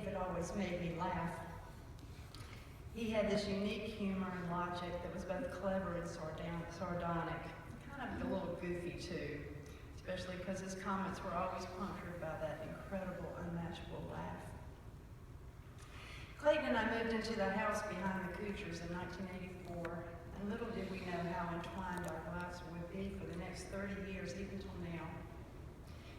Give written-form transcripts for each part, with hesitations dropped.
David always made me laugh. He had this unique humor and logic that was both clever and sardonic, kind of a little goofy too, especially because his comments were always punctured by that incredible, unmatchable laugh. Clayton and I moved into the house behind the Kuchers in 1984, and little did we know how entwined our lives would be for the next 30 years, even till now.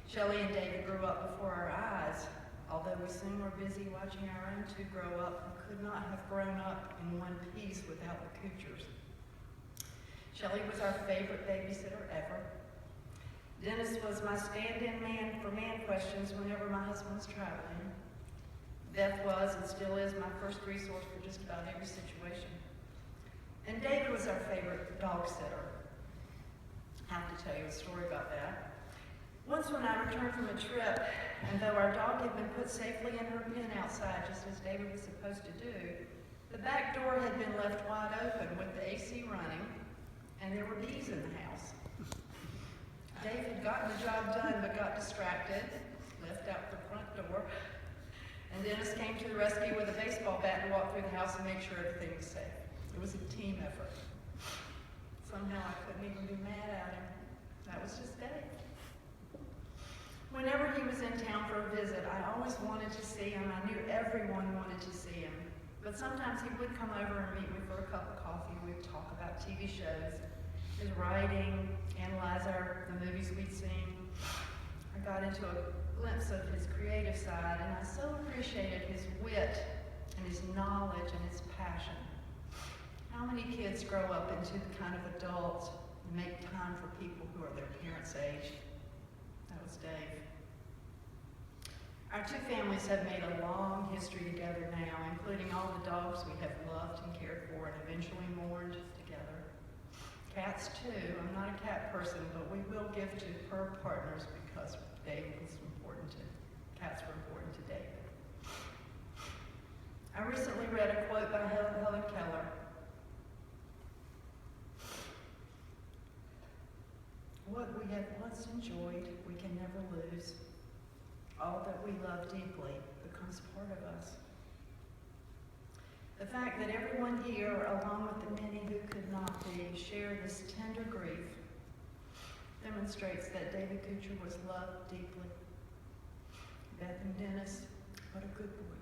Shelley and David grew up before our eyes, although we soon were busy watching our own two grow up and could not have grown up in one piece without the Kuchers. Shelley was our favorite babysitter ever. Dennis was my stand-in man for man questions whenever my husband was traveling. Beth was and still is my first resource for just about every situation. And David was our favorite dog sitter. I have to tell you a story about that. Once when I returned from a trip, and though our dog had been put safely in her pen outside, just as David was supposed to do, the back door had been left wide open with the AC running, and there were bees in the house. Dave had gotten the job done, but got distracted, left out the front door, and Dennis came to the rescue with a baseball bat and walked through the house and made sure everything was safe. It was a team effort. Somehow I couldn't even be mad at him. That was just Dave. Whenever he was in town for a visit, I always wanted to see him. I knew everyone wanted to see him. But sometimes he would come over and meet me for a cup of coffee. We'd talk about TV shows, his writing, analyze the movies we'd seen. I got into a glimpse of his creative side, and I so appreciated his wit and his knowledge and his passion. How many kids grow up into the kind of adults and make time for people who are their parents' age? That was Dave. Our two families have made a long history together now, including all the dogs we have loved and cared for and eventually mourned together. Cats too. I'm not a cat person, but we will give to her partners because Dave was important to, cats were important to David. I recently read a quote by Helen Keller. What we have once enjoyed, we can never lose. All that we love deeply becomes part of us. The fact that everyone here, along with the many who could not be, share this tender grief demonstrates that David Kuchar was loved deeply. Beth and Dennis, what a good boy.